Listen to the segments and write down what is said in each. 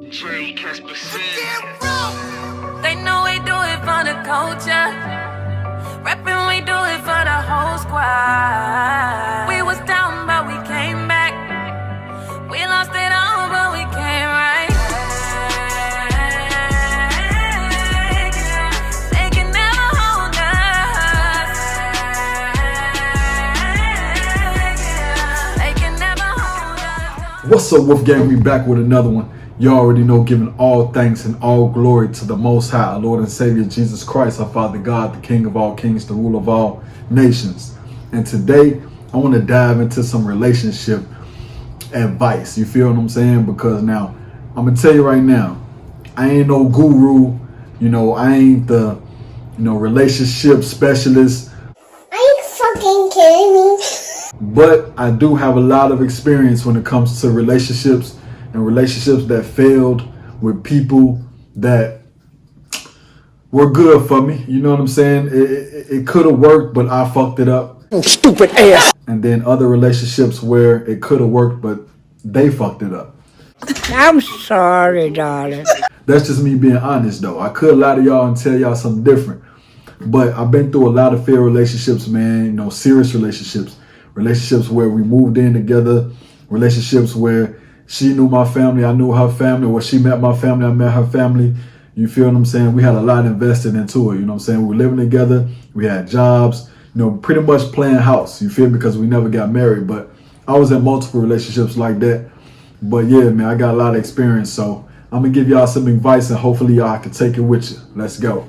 They know we do it for the culture. Rapping, we do it for the whole squad. We was down, but we came back. We lost it all, but we came right. They can never hold us. They can never hold us. What's up, Wolf Gang? We back with another one. You already know, giving all thanks and all glory to the Most High, our Lord and Savior Jesus Christ, our Father God, the King of all kings, the ruler of all nations. And today, I want to dive into some relationship advice. You feel what I'm saying? Because now, I'm going to tell you right now, I ain't no guru. I ain't the, relationship specialist. Are you fucking kidding me? But I do have a lot of experience when it comes to relationships and relationships that failed with people that were good for me. You know what I'm saying? It could have worked, but I fucked it up. Stupid ass. And then other relationships where it could have worked, but they fucked it up. I'm sorry, darling. That's just me being honest, though. I could lie to y'all and tell y'all something different. But I've been through a lot of failed relationships, man. Serious relationships. Relationships where we moved in together. Relationships where she knew my family, I knew her family, or she met my family, I met her family. You feel what I'm saying? We had a lot invested into it, you know what I'm saying? We were living together, we had jobs, pretty much playing house, you feel me? Because we never got married, but I was in multiple relationships like that. But yeah, man, I got a lot of experience, so I'm gonna give y'all some advice and hopefully y'all can take it with you. Let's go.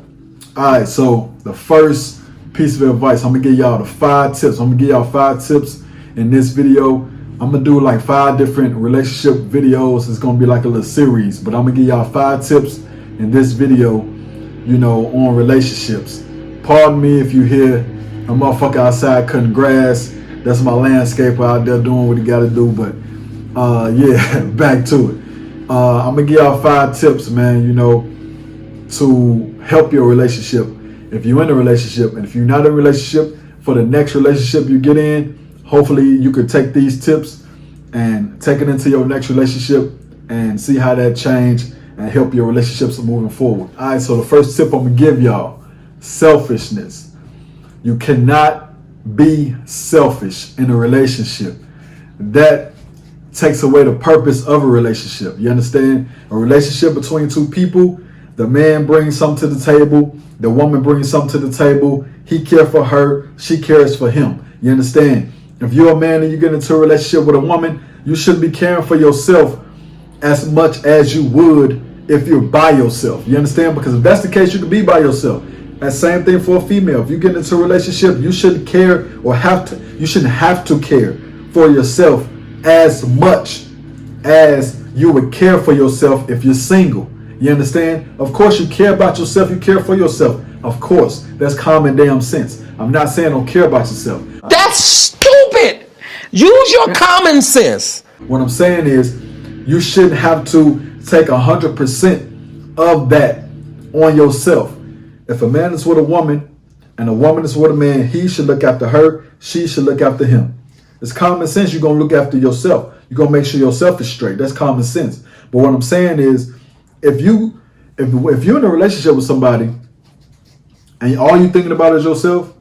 All right, so the first piece of advice, I'm gonna give y'all the 5 tips. I'm gonna give y'all 5 tips in this video. I'm gonna do like 5 different relationship videos. It's gonna be like a little series, but I'm gonna give y'all 5 tips in this video, on relationships. Pardon me if you hear a motherfucker outside cutting grass. That's my landscaper out there doing what he gotta do, but yeah, back to it. I'm gonna give y'all 5 tips, man, to help your relationship. If you're in a relationship, and if you're not in a relationship, for the next relationship you get in, hopefully you could take these tips and take it into your next relationship and see how that change and help your relationships moving forward. All right, so the first tip I'm gonna give y'all, selfishness. You cannot be selfish in a relationship. That takes away the purpose of a relationship. You understand? A relationship between two people, the man brings something to the table, the woman brings something to the table. He cares for her, she cares for him. You understand? If you're a man and you get into a relationship with a woman, you shouldn't be caring for yourself as much as you would if you're by yourself. You understand? Because if that's the case, you can be by yourself. That same thing for a female. If you get into a relationship, you shouldn't care or you shouldn't have to care for yourself as much as you would care for yourself if you're single. You understand? Of course you care about yourself, you care for yourself. Of course, that's common damn sense. I'm not saying don't care about yourself. That's stupid. Use your common sense. What I'm saying is you shouldn't have to take 100% of that on yourself. If a man is with a woman and a woman is with a man, he should look after her, she should look after him. It's common sense. You're going to look after yourself. You're going to make sure yourself is straight. That's common sense. But what I'm saying is if you're in a relationship with somebody and all you're thinking about is yourself,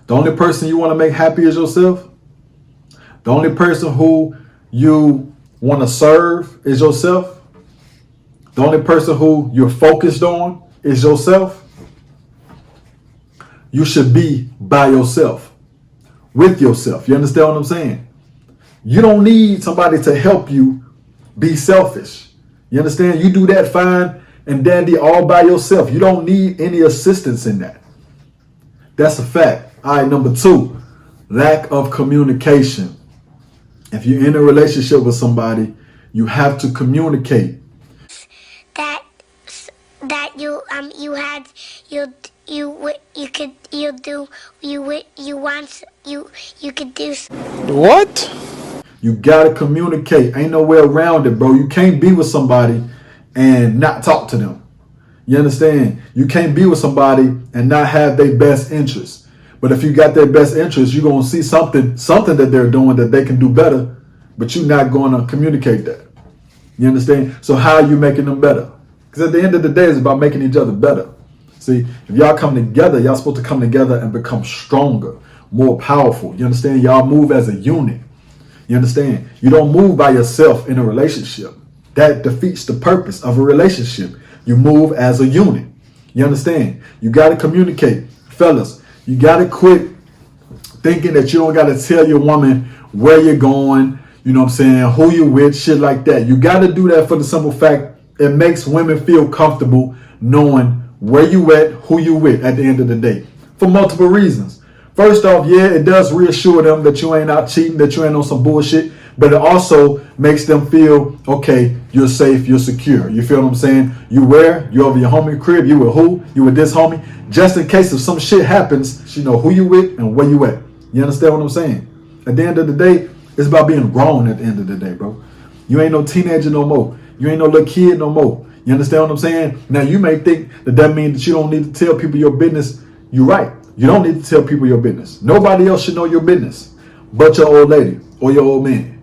the only person you want to make happy is yourself, the only person who you want to serve is yourself, the only person who you're focused on is yourself, you should be by yourself, with yourself. You understand what I'm saying? You don't need somebody to help you be selfish. You understand? You do that fine and dandy all by yourself. You don't need any assistance in that. That's a fact. All right, number 2, lack of communication. If you're in a relationship with somebody, you have to communicate. You could do. What? You gotta communicate. Ain't no way around it, bro. You can't be with somebody and not talk to them. You understand? You can't be with somebody and not have their best interests. But if you got their best interests, you're gonna see something that they're doing that they can do better, but you're not gonna communicate that. You understand? So how are you making them better? Because at the end of the day, it's about making each other better. See, if y'all come together, y'all supposed to come together and become stronger, more powerful. You understand? Y'all move as a unit. You understand? You don't move by yourself in a relationship. That defeats the purpose of a relationship. You move as a unit. You understand? You got to communicate. Fellas, you got to quit thinking that you don't got to tell your woman where you're going, you know what I'm saying, who you with, shit like that. You got to do that for the simple fact it makes women feel comfortable knowing where you at, who you with at the end of the day, for multiple reasons. First off, yeah, it does reassure them that you ain't out cheating, that you ain't on some bullshit, but it also makes them feel, okay, you're safe, you're secure. You feel what I'm saying? You where? You over your homie crib, you with who? You with this homie? Just in case if some shit happens, she know who you with and where you at. You understand what I'm saying? At the end of the day, it's about being grown at the end of the day, bro. You ain't no teenager no more. You ain't no little kid no more. You understand what I'm saying? Now, you may think that means that you don't need to tell people your business. You're right. You don't need to tell people your business. Nobody else should know your business but your old lady or your old man.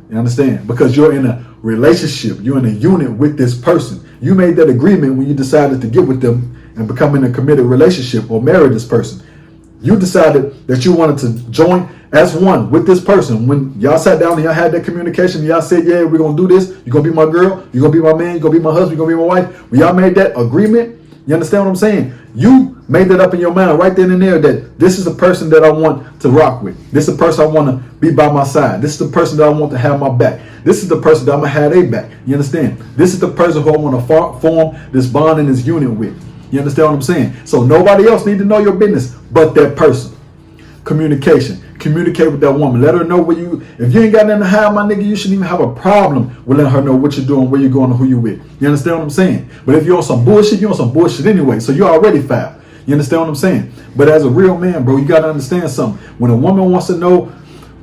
You understand? Because you're in a relationship. You're in a unit with this person. You made that agreement when you decided to get with them and become in a committed relationship or marry this person. You decided that you wanted to join as one with this person. When y'all sat down and y'all had that communication, y'all said, yeah, we're going to do this. You're going to be my girl. You're going to be my man. You're going to be my husband. You're going to be my wife. When y'all made that agreement, you understand what I'm saying? You made that up in your mind right then and there that this is the person that I want to rock with. This is the person I want to be by my side. This is the person that I want to have my back. This is the person that I'm going to have their back. You understand? This is the person who I want to form this bond and this union with. You understand what I'm saying? So nobody else need to know your business but that person. Communication. Communicate with that woman. Let her know where you, if you ain't got nothing to hide, my nigga, you shouldn't even have a problem with letting her know what you're doing, where you're going, and who you with. You understand what I'm saying? But if you're on some bullshit, you're on some bullshit anyway. So you're already foul. You understand what I'm saying? But as a real man, bro, you got to understand something. When a woman wants to know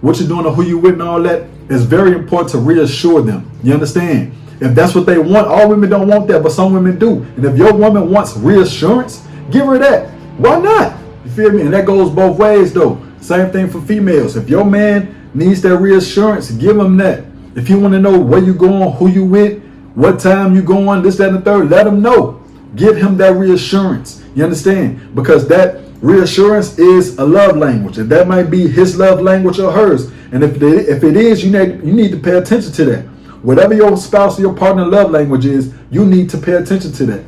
what you're doing and who you with and all that, it's very important to reassure them. You understand? If that's what they want, all women don't want that, but some women do. And if your woman wants reassurance, give her that. Why not? You feel me? And that goes both ways, though. Same thing for females. If your man needs that reassurance, give him that. If you want to know where you going, who you with, what time you going, this, that, and the third, let him know. Give him that reassurance. You understand? Because that reassurance is a love language, and that might be his love language or hers. And if it is, you need to pay attention to that. Whatever your spouse or your partner love language is, you need to pay attention to that.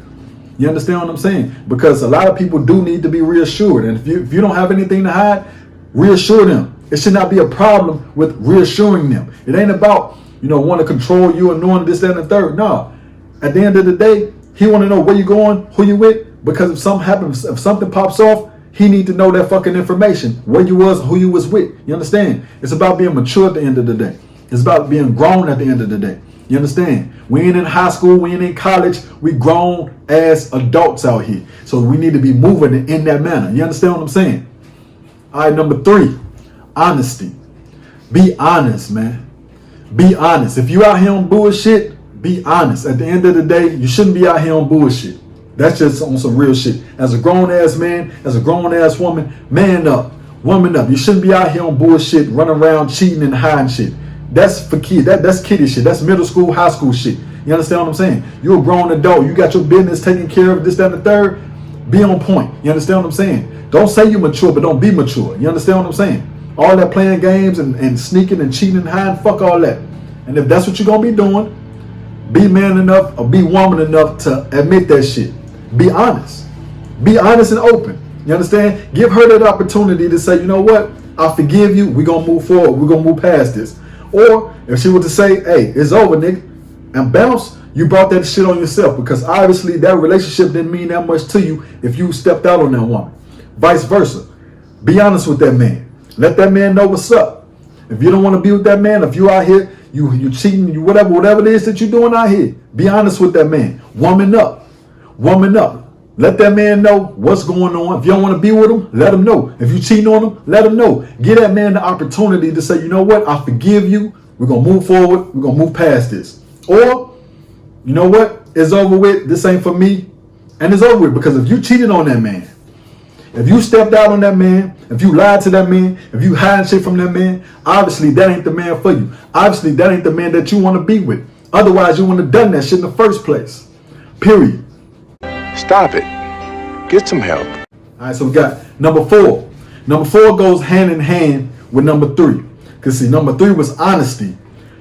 You understand what I'm saying? Because a lot of people do need to be reassured. And if you don't have anything to hide, reassure them. It should not be a problem with reassuring them. It ain't about, want to control you and knowing this, that, and the third. No. At the end of the day, he want to know where you going, who you with. Because if something happens, if something pops off, he need to know that fucking information, where you was, who you was with. You understand? It's about being mature at the end of the day. It's about being grown at the end of the day. You understand? We ain't in high school. We ain't in college. We grown as adults out here. So we need to be moving in that manner. You understand what I'm saying? All right, number 3, honesty. Be honest, man. Be honest. If you out here on bullshit, be honest. At the end of the day, you shouldn't be out here on bullshit. That's just on some real shit. As a grown-ass man, as a grown-ass woman, man up, woman up. You shouldn't be out here on bullshit, running around cheating and hiding shit. That's for kids. That's kiddie shit. That's middle school, high school shit. You understand what I'm saying? You're a grown adult. You got your business taken care of, this, that, and the third. Be on point. You understand what I'm saying? Don't say you're mature, but don't be mature. You understand what I'm saying? All that playing games and sneaking and cheating and hiding, fuck all that. And if that's what you're going to be doing, be man enough or be woman enough to admit that shit. Be honest. Be honest and open. You understand? Give her that opportunity to say, you know what? I forgive you. We're going to move forward. We're going to move past this. Or if she were to say, hey, it's over, nigga, and bounce, you brought that shit on yourself, because obviously that relationship didn't mean that much to you if you stepped out on that woman. Vice versa. Be honest with that man. Let that man know what's up. If you don't want to be with that man, if you out here, you cheating, you whatever it is that you're doing out here, be honest with that man. Woman up. Woman up. Let that man know what's going on. If you don't want to be with him, let him know. If you cheating on him, let him know. Give that man the opportunity to say, you know what? I forgive you. We're going to move forward. We're going to move past this. Or, you know what? It's over with. This ain't for me. And it's over with, because if you cheated on that man, if you stepped out on that man, if you lied to that man, if you hiding shit from that man, obviously that ain't the man for you. Obviously that ain't the man that you want to be with. Otherwise, you wouldn't have done that shit in the first place. Period. Stop it. Get some help. All right, so we got number 4. Number 4 goes hand in hand with number 3. Because see, number 3 was honesty.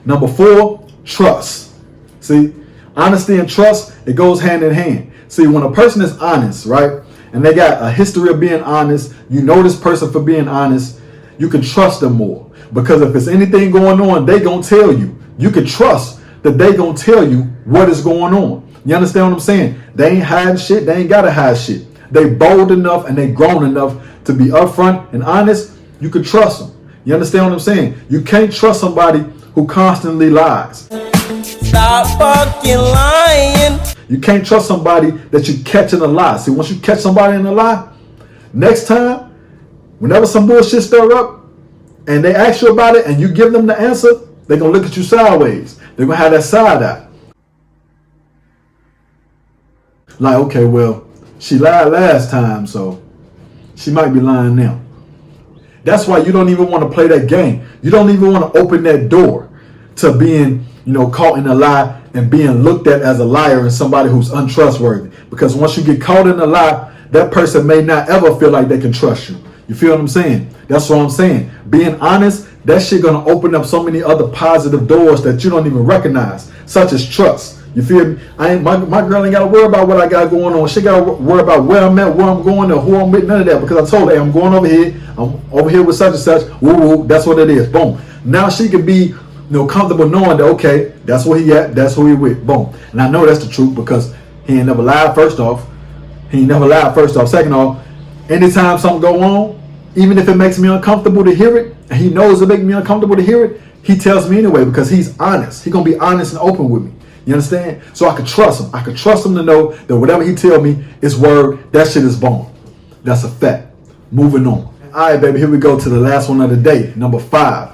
Number 4, trust. See, honesty and trust, it goes hand in hand. See, when a person is honest, right, and they got a history of being honest, you know this person for being honest, you can trust them more. Because if there's anything going on, they gonna tell you. You can trust that they gonna tell you what is going on. You understand what I'm saying? They ain't hiding shit. They ain't gotta hide shit. They bold enough and they grown enough to be upfront and honest. You can trust them. You understand what I'm saying? You can't trust somebody who constantly lies. Stop fucking lying. You can't trust somebody that you catch in a lie. See, once you catch somebody in a lie, next time, whenever some bullshit stir up and they ask you about it and you give them the answer, they're going to look at you sideways. They're going to have that side eye. Like, okay, well, she lied last time, so she might be lying now. That's why you don't even want to play that game. You don't even want to open that door to being, caught in a lie and being looked at as a liar and somebody who's untrustworthy. Because once you get caught in a lie, that person may not ever feel like they can trust you. You feel what I'm saying? That's what I'm saying. Being honest, that shit gonna open up so many other positive doors that you don't even recognize, such as trust. You feel me? My girl ain't gotta worry about what I got going on. She gotta worry about where I'm at, where I'm going, or who I'm with. None of that, because I told her, hey, I'm going over here. I'm over here with such and such. Woo woo. That's what it is. Boom. Now she can be, comfortable knowing that, okay, that's where he at. That's who he with. Boom. And I know that's the truth because he ain't never lied. First off, Second off, anytime something go on, even if it makes me uncomfortable to hear it, and he knows it makes me uncomfortable to hear it, he tells me anyway because he's honest. He's gonna be honest and open with me. You understand? So I could trust him. I could trust him to know that whatever he tell me is word. That shit is bone. That's a fact. Moving on. All right, baby. Here we go to the last one of the day. Number 5.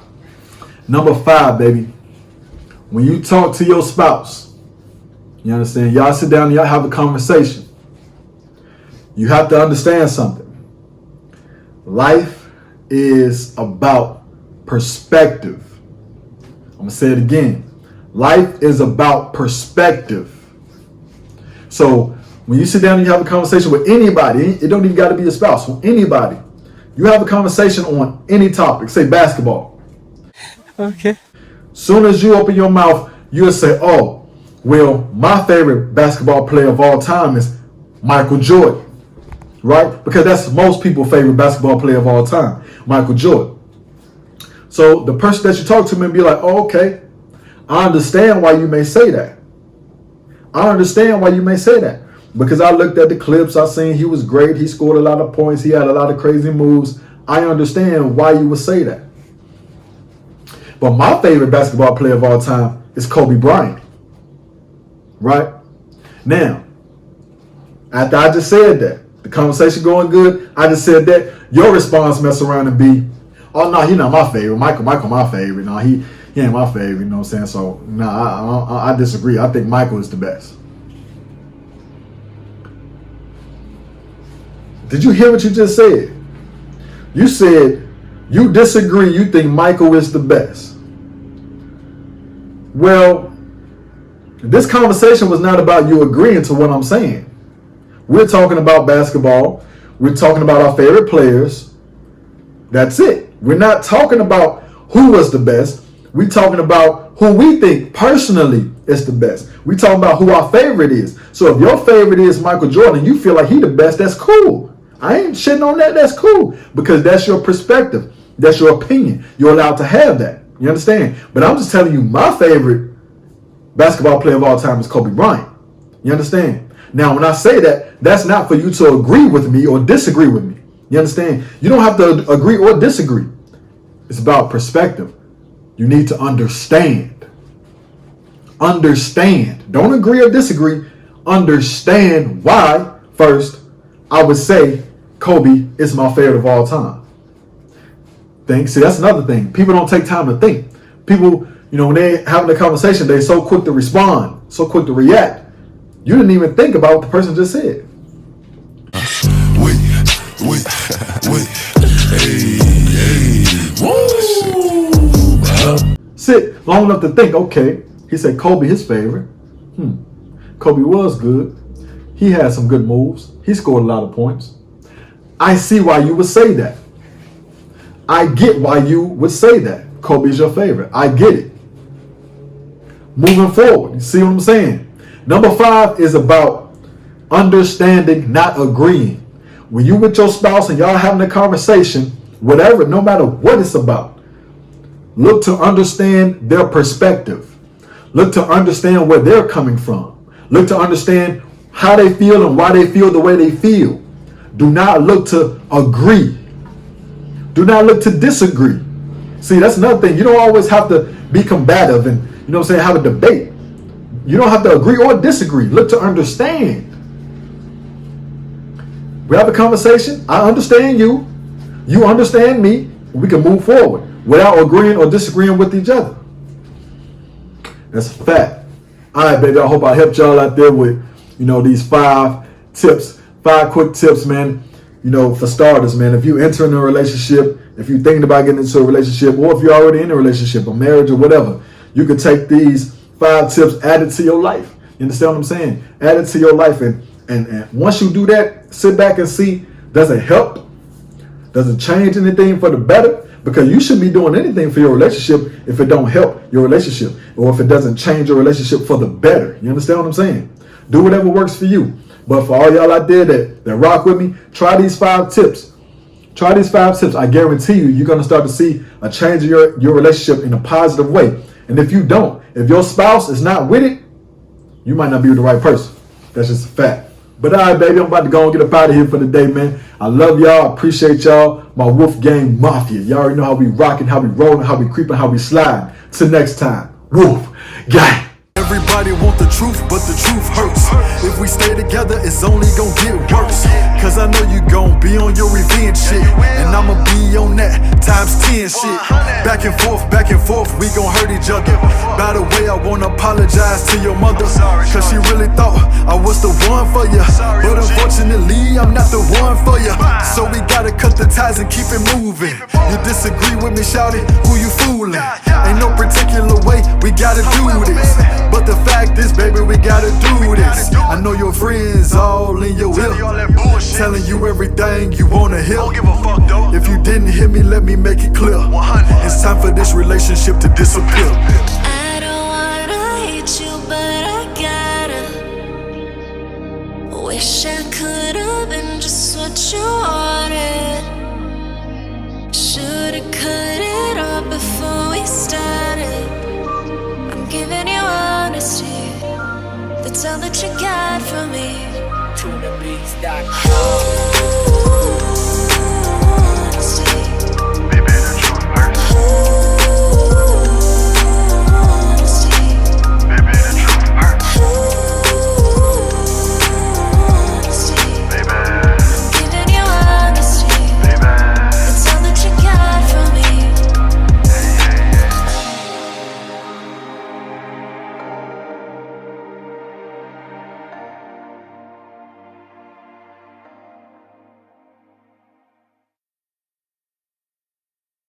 Number 5, baby. When you talk to your spouse, you understand? Y'all sit down and y'all have a conversation. You have to understand something. Life is about perspective. I'm going to say it again. Life is about perspective. So when you sit down and you have a conversation with anybody, it don't even got to be a spouse, with anybody. You have a conversation on any topic, say basketball. Okay. Soon as you open your mouth, you'll say, oh, well, my favorite basketball player of all time is Michael Jordan. Right? Because that's most people's favorite basketball player of all time, Michael Jordan. So the person that you talk to may be like, oh, okay, I understand why you may say that. I understand why you may say that. Because I looked at the clips, I seen he was great, he scored a lot of points, he had a lot of crazy moves. I understand why you would say that. But my favorite basketball player of all time is Kobe Bryant. Right? Now, after I just said that, the conversation going good, I just said that, your response mess around and be, oh no, he's not my favorite. Michael my favorite. No, he ain't my favorite, you know what I'm saying? So no, I disagree. I think Michael is the best. Did you hear what you just said? You said you disagree, you think Michael is the best. Well, this conversation was not about you agreeing to what I'm saying. We're talking about basketball. We're talking about our favorite players. That's it. We're not talking about who was the best. We're talking about who we think personally is the best. We're talking about who our favorite is. So if your favorite is Michael Jordan and you feel like he the best, that's cool. I ain't shitting on that. That's cool. Because that's your perspective. That's your opinion. You're allowed to have that. You understand? But I'm just telling you, my favorite basketball player of all time is Kobe Bryant. You understand? Now, when I say that, that's not for you to agree with me or disagree with me. You understand? You don't have to agree or disagree. It's about perspective. You need to understand. Understand. Don't agree or disagree. Understand why, first, I would say Kobe is my favorite of all time. See, that's another thing. People don't take time to think. People, when they having a conversation, they're so quick to respond, so quick to react. You didn't even think about what the person just said. Sit long enough to think, okay, He said Kobe his favorite. Kobe was good. He had some good moves. He scored a lot of points. I see why you would say that. I get why you would say that. Kobe's your favorite. I get it. Moving forward, you see what I'm saying? Number 5 is about understanding, not agreeing. When you with your spouse and y'all having a conversation, whatever, no matter what it's about, look to understand their perspective. Look to understand where they're coming from. Look to understand how they feel and why they feel the way they feel. Do not look to agree. Do not look to disagree. See, that's another thing. You don't always have to be combative and, you know what I'm saying, have a debate. You don't have to agree or disagree. Look to understand. We have a conversation. I understand you. You understand me. We can move forward without agreeing or disagreeing with each other. That's a fact. All right, baby. I hope I helped y'all out there with, these 5 tips, 5 quick tips, man. For starters, man, if you enter in a relationship, if you're thinking about getting into a relationship, or if you're already in a relationship, a marriage or whatever, you could take these 5 tips, add it to your life. You understand what I'm saying? Add it to your life. And once you do that, sit back and see, does it help? Does it change anything for the better? Because you shouldn't be doing anything for your relationship if it don't help your relationship, or if it doesn't change your relationship for the better. You understand what I'm saying? Do whatever works for you. But for all y'all out there that rock with me, try these 5 tips. Try these 5 tips. I guarantee you, you're going to start to see a change in your relationship in a positive way. And if you don't, if your spouse is not with it, you might not be with the right person. That's just a fact. But all right, baby, I'm about to go and get up out of here for the day, man. I love y'all. I appreciate y'all. My Wolf Gang Mafia. Y'all already know how we rocking, how we rolling, how we creeping, how we sliding. Till next time. Wolf Gang. Everybody want the truth, but the truth hurts. If we stay together, it's only gonna get worse. Cause I know you gon' be on your revenge shit, and I'ma be on that times 10 shit. Back and forth, we gon' hurt each other. By the way, I wanna apologize to your mother, cause she really thought I was the one for you. But unfortunately, I'm not the one for you. So we gotta cut the ties and keep it moving. You disagree with me, shawty? Who you fooling? Ain't no particular way, we gotta do this. But the fact is, baby, we gotta do this. I know your friends all in your ear, telling you everything you wanna hear. If you didn't hear me, let me make it clear. It's time for this relationship to disappear. I don't wanna hate you, but I gotta. Wish I could've been just what you wanted. Should've cut it off before we started. I'm giving you honesty. That's all that you got from me. TunaBeats.com. Honesty.